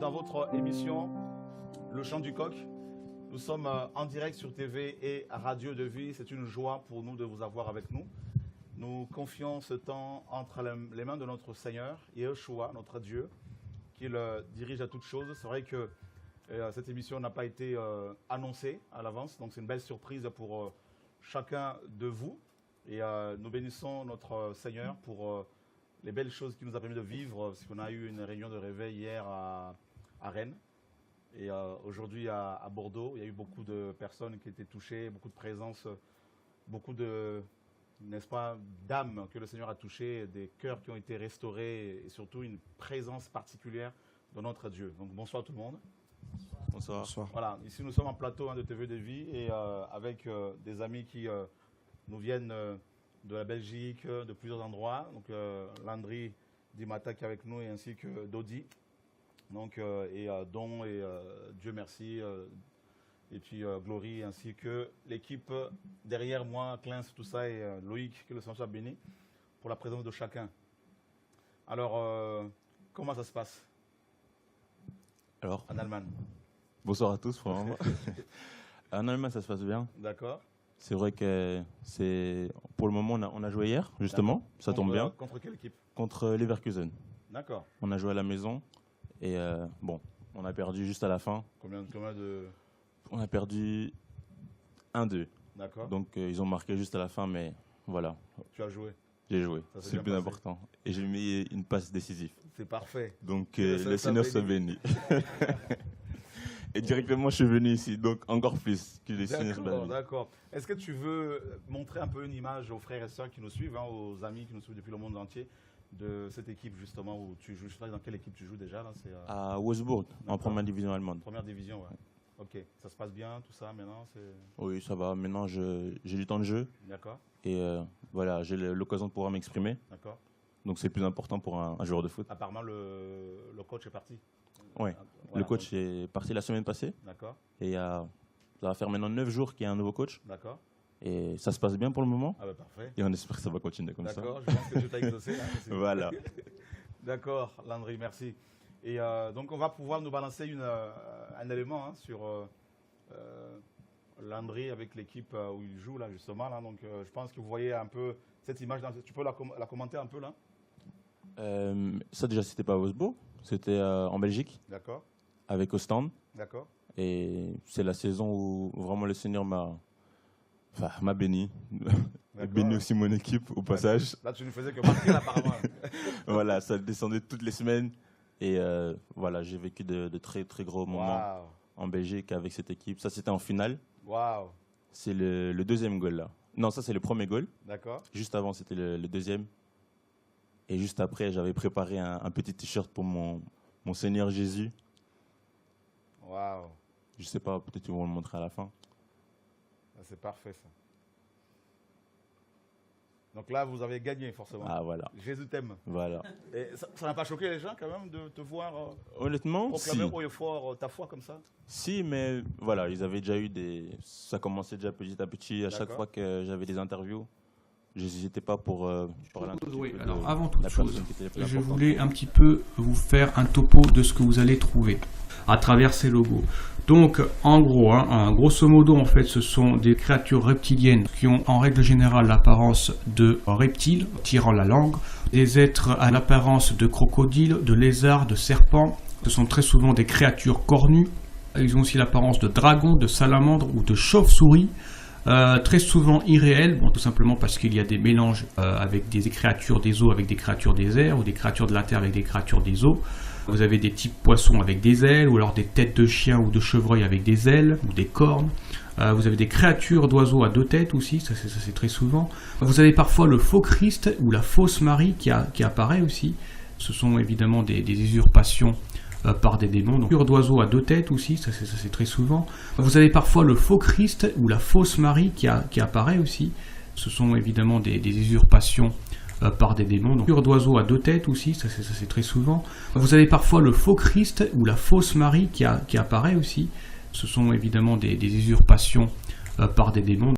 dans votre émission Le Chant du Coq. Nous sommes en direct sur TV et Radio de Vie. C'est une joie pour nous de vous avoir avec nous. Nous confions ce temps entre les mains de notre Seigneur, Yeshua, notre Dieu, qui le dirige à toutes choses. C'est vrai que cette émission n'a pas été annoncée à l'avance, donc c'est une belle surprise pour chacun de vous. Et nous bénissons notre Seigneur pour les belles choses qu'il nous a permis de vivre, parce qu'on a eu une réunion de réveil hier à Rennes. Et aujourd'hui à Bordeaux, il y a eu beaucoup de personnes qui étaient touchées, beaucoup de présences, beaucoup de, n'est-ce pas, d'âmes que le Seigneur a touchées, des cœurs qui ont été restaurés et surtout une présence particulière de notre Dieu. Donc bonsoir tout le monde. Bonsoir. Bonsoir. Voilà, ici nous sommes en plateau de TV de Vie et avec des amis qui nous viennent de la Belgique, de plusieurs endroits. Donc Landry Dimata qui est avec nous et ainsi que Dodi. Donc, et Don et Dieu merci, et puis Glory, ainsi que l'équipe derrière moi, Clins, tout ça, et Loïc, que le Seigneur soit béni, pour la présence de chacun. Alors, comment ça se passe en Allemagne? Bonsoir à tous, vraiment. En Allemagne, ça se passe bien. D'accord. C'est vrai que pour le moment, on a joué hier, justement, ça tombe bien. Contre quelle équipe? Contre Leverkusen. D'accord. On a joué à la maison. Et bon, on a perdu juste à la fin. Combien de... On a perdu 1-2. D'accord. Donc ils ont marqué juste à la fin, mais voilà. Tu as joué? J'ai joué, c'est le plus important. Et j'ai mis une passe décisive. C'est parfait. Donc le Seigneur soit béni. Et directement, je suis venu ici, donc encore plus que le Seigneur soit béni. D'accord. Est-ce que tu veux montrer un peu une image aux frères et sœurs qui nous suivent, aux amis qui nous suivent depuis le monde entier, de cette équipe justement où tu joues? Je sais pas dans quelle équipe tu joues déjà là. À Wolfsburg, en première division allemande. Première division, ouais. Ok, ça se passe bien, tout ça maintenant? Oui, ça va. Maintenant, j'ai du temps de jeu. D'accord. Et voilà, j'ai l'occasion de pouvoir m'exprimer. D'accord. Donc c'est le plus important pour un joueur de foot. Apparemment, le coach est parti. Oui, le coach est parti la semaine passée. D'accord. Et ça va faire maintenant 9 jours qu'il y a un nouveau coach. D'accord. Et ça se passe bien pour le moment. Ah bah parfait. Et on espère que ça va continuer comme ça. D'accord, je pense que je t'ai exaucé. Là, voilà. D'accord, Landry, merci. Et donc on va pouvoir nous balancer un élément sur Landry avec l'équipe où il joue là justement. Là, donc je pense que vous voyez un peu cette image. Tu peux la commenter un peu là? Ça déjà c'était pas à Wolfsburg, c'était en Belgique. D'accord. Avec Ostende. D'accord. Et c'est la saison où vraiment le Seigneur m'a béni. Et béni aussi mon équipe au passage. Là, tu ne faisais que marquer apparemment. Voilà, ça descendait toutes les semaines. Et voilà, j'ai vécu de très très gros moments en Belgique avec cette équipe. Ça, c'était en finale. Waouh. C'est le deuxième goal là. Non, ça c'est le premier goal. D'accord. Juste avant, c'était le deuxième. Et juste après, j'avais préparé un petit t-shirt pour mon Seigneur Jésus. Waouh. Je sais pas, peut-être ils vont le montrer à la fin. C'est parfait ça. Donc là, vous avez gagné forcément. Ah voilà. Jésus t'aime. Voilà. Et ça n'a pas choqué les gens quand même de te voir honnêtement, proclamer haut et fort ta foi comme ça? Si, mais voilà, ils avaient déjà eu ça commençait déjà petit à petit. À chaque fois que j'avais des interviews, je n'hésitais pas pour parler un petit peu. Alors avant toute chose, je voulais un petit peu vous faire un topo de ce que vous allez trouver à travers ces logos. Donc en gros, grosso modo en fait, ce sont des créatures reptiliennes qui ont en règle générale l'apparence de reptiles tirant la langue, des êtres à l'apparence de crocodiles, de lézards, de serpents. Ce sont très souvent des créatures cornues. Ils ont aussi l'apparence de dragons, de salamandres ou de chauves-souris. Très souvent irréels, tout simplement parce qu'il y a des mélanges avec des créatures des eaux avec des créatures des airs, ou des créatures de la terre avec des créatures des eaux. Vous avez des types poissons avec des ailes, ou alors des têtes de chiens ou de chevreuils avec des ailes, ou des cornes. Vous avez des créatures d'oiseaux à 2 têtes aussi, ça c'est très souvent. Vous avez parfois le faux Christ ou la fausse Marie qui apparaît aussi. Ce sont évidemment des usurpations par des démons. Donc, d'oiseaux à 2 têtes aussi, ça c'est très souvent. Vous avez parfois le faux Christ ou la fausse Marie qui apparaît aussi. Ce sont évidemment des usurpations par des démons. Donc, d'oiseaux à 2 têtes aussi, ça c'est très souvent. Vous avez parfois le faux Christ ou la fausse Marie qui apparaît aussi. Ce sont évidemment des usurpations par des démons.